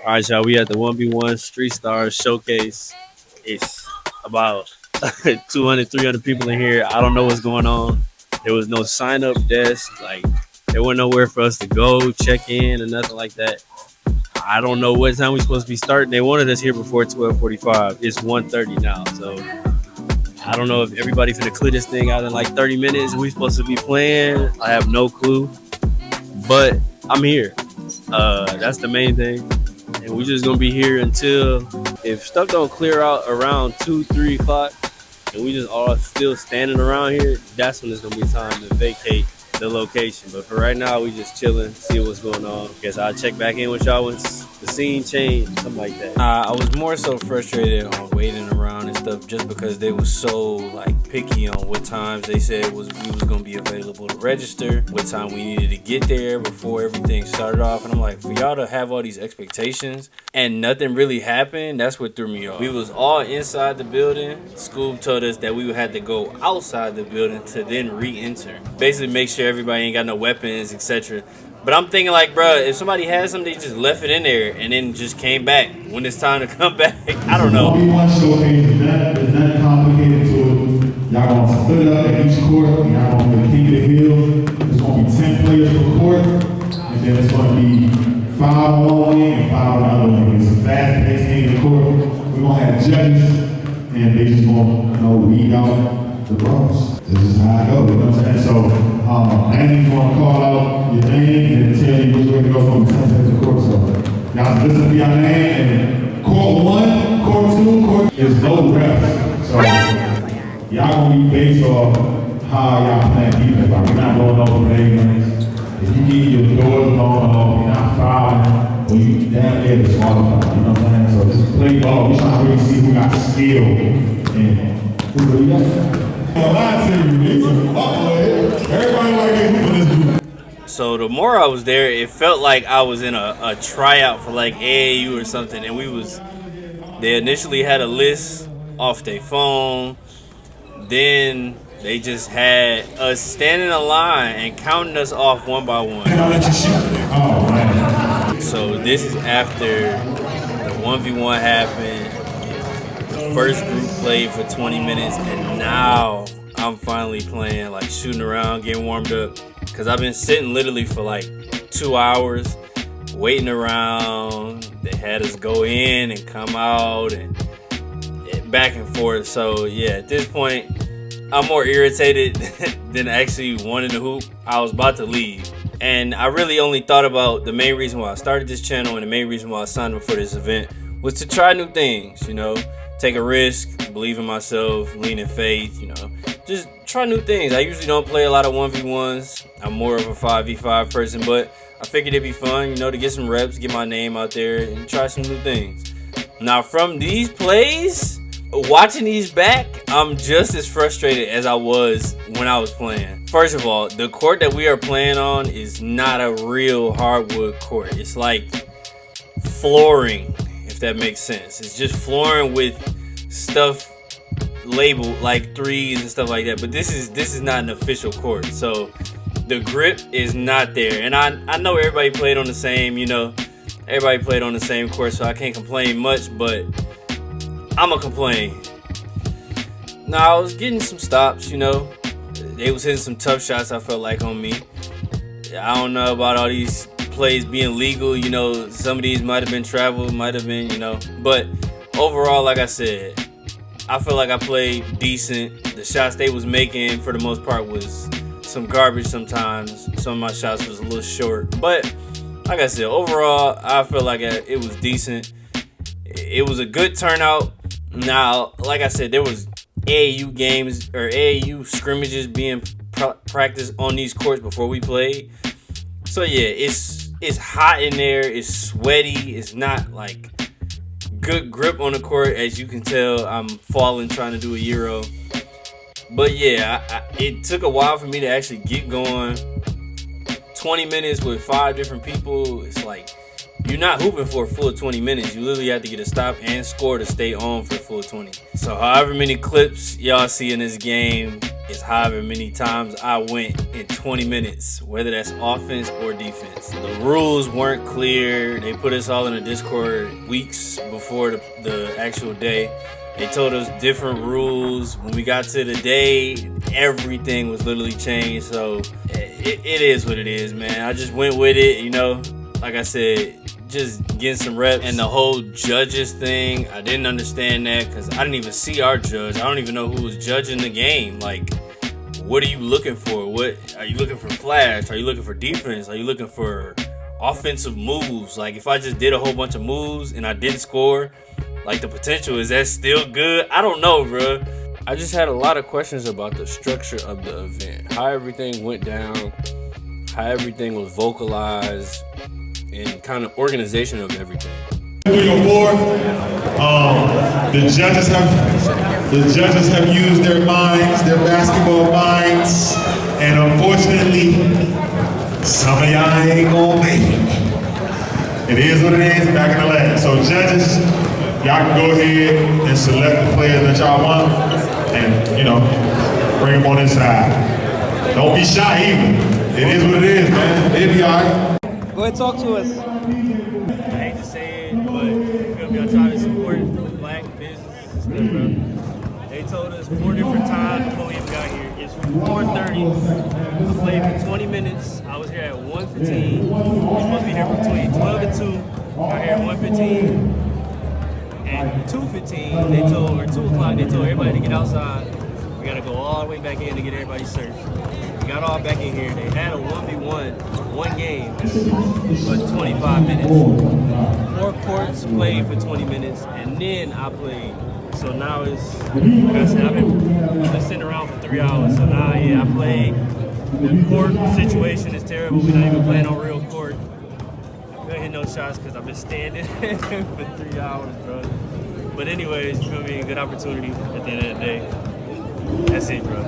All right, y'all. We at the 1v1 Street Stars Showcase. It's about 200, 300 people in here. I don't know what's going on. There was no sign up desk. Like, there wasn't nowhere for us to go, check in, or nothing like that. I don't know what time we supposed to be starting. They wanted us here before 12:45. It's 1:30 now. So, I don't know if everybody finna clear this thing out in like 30 minutes. We supposed to be playing. I have no clue. But I'm here. That's the main thing. And we just gonna be here until if stuff don't clear out around 2, 3 o'clock, and we just all still standing around here. That's when it's gonna be time to vacate the location. But for right now, we just chilling, see what's going on. Guess I'll check back in with y'all once the scene change, something like that. I was more so frustrated on waiting around and stuff just because they was so like picky on what times they said we was gonna be available to register, what time we needed to get there before everything started off. And I'm like, for y'all to have all these expectations and nothing really happened, that's what threw me off. We was all inside the building. Scoob told us that we would have to go outside the building to then re-enter. Basically make sure everybody ain't got no weapons, etc. But I'm thinking like, bro, if somebody has something, they just left it in there and then just came back when it's time to come back. I don't know. All we want showcase is nothing complicated to it. Y'all gonna split up at each court. Y'all gonna be the king of the hill. There's gonna be 10 players per court, and then it's gonna be 5 on one wing and 5 on the other wing. It's a fast-paced game of the court. We're gonna have judges, and they just gonna weed out the brothers. This is how I go. You know what I'm saying? So, Andy's gonna call out your name and tell you which way to go from 10 players per court. So, y'all listen to your name and court 1, court 2, court is no reps. So y'all gonna be based off how y'all playing defense. Like, we're not going over play lanes. If you get your doors going off, you're not fouling, or you damn near the smaller foul. You know what I'm saying? So this is play ball. We're trying to really see who got skill and who really got. Everybody like it. So the more I was there, it felt like I was in a tryout for like AAU or something, and they initially had a list off their phone, then they just had us standing in a line and counting us off one by one. Oh, man. So this is after the 1v1 happened, the first group played for 20 minutes, and now I'm finally playing, like shooting around, getting warmed up. Because I've been sitting literally for like 2 hours, waiting around. They had us go in and come out and back and forth. So yeah, at this point, I'm more irritated than actually wanting to hoop. I was about to leave. And I really only thought about the main reason why I started this channel and the main reason why I signed up for this event was to try new things, take a risk, believe in myself, lean in faith, just try new things. I usually don't play a lot of 1v1s. I'm more of a 5v5 person, but I figured it'd be fun, to get some reps, get my name out there, and try some new things. Now, from these plays, watching these back, I'm just as frustrated as I was when I was playing. First of all, the court that we are playing on is not a real hardwood court. It's like flooring, if that makes sense. It's just flooring with stuff labeled like threes and stuff like that. But this is not an official court, so the grip is not there. And I know everybody played on the same, everybody played on the same court, so I can't complain much, but I'ma complain. Now, I was getting some stops, They was hitting some tough shots, I felt like, on me. I don't know about all these plays being legal, some of these might have been travel, might have been, But overall, like I said, I feel like I played decent. The shots they was making, for the most part, was some garbage sometimes. Some of my shots was a little short. But, like I said, overall, I feel like it was decent. It was a good turnout. Now, like I said, there was AAU games or AAU scrimmages being practiced on these courts before we played. So yeah, it's hot in there. It's sweaty. It's not like good grip on the court, as you can tell. I'm falling trying to do a Euro. But yeah, it took a while for me to actually get going. 20 minutes with 5 different people. It's like, you're not hooping for a full 20 minutes. You literally have to get a stop and score to stay on for the full 20. So however many clips y'all see in this game, is however many times I went in 20 minutes, whether that's offense or defense. The rules weren't clear. They put us all in a Discord weeks before the actual day. They told us different rules. When we got to the day, everything was literally changed. So it is what it is, man. I just went with it, you know. Like I said, just getting some reps. And the whole judges thing, I didn't understand that because I didn't even see our judge. I don't even know who was judging the game. Like, what are you looking for? What are you looking for? Flash? Are you looking for defense? Are you looking for offensive moves? Like, if I just did a whole bunch of moves and I didn't score, like, the potential, is that still good? I don't know, bro. I just had a lot of questions about the structure of the event, how everything went down, how everything was vocalized, and kind of organization of everything. 3 or 4, the judges have used their minds, their basketball minds, and unfortunately, some of y'all ain't gonna make it. It is what it is, back in the lab. So judges, y'all can go ahead and select the players that y'all want, and you know, bring them on inside. Don't be shy either. It is what it is, man. It'll be alright. Go ahead, talk to us. I hate to say it, but you feel me? I try to support black business and stuff, bro. They told us 4 different times before we even got here. It's 4:30. I played for 20 minutes. I was here at 1:15. We're supposed to be here between 12 and 2. Got here at 1:15. At 2:15, they told, or 2 o'clock, they told everybody to get outside. We gotta go all the way back in to get everybody searched. We got all back in here. They had a 1v1, one game for 25 minutes. 4 courts played for 20 minutes, and then I played. So now it's, like I said, I've been sitting around for 3 hours. So now, yeah, I played. The court situation is terrible. We're not even playing on real court. I couldn't hit no shots because I've been standing for 3 hours, bro. But anyways, you feel me? Good opportunity at the end of the day. That's it, bro.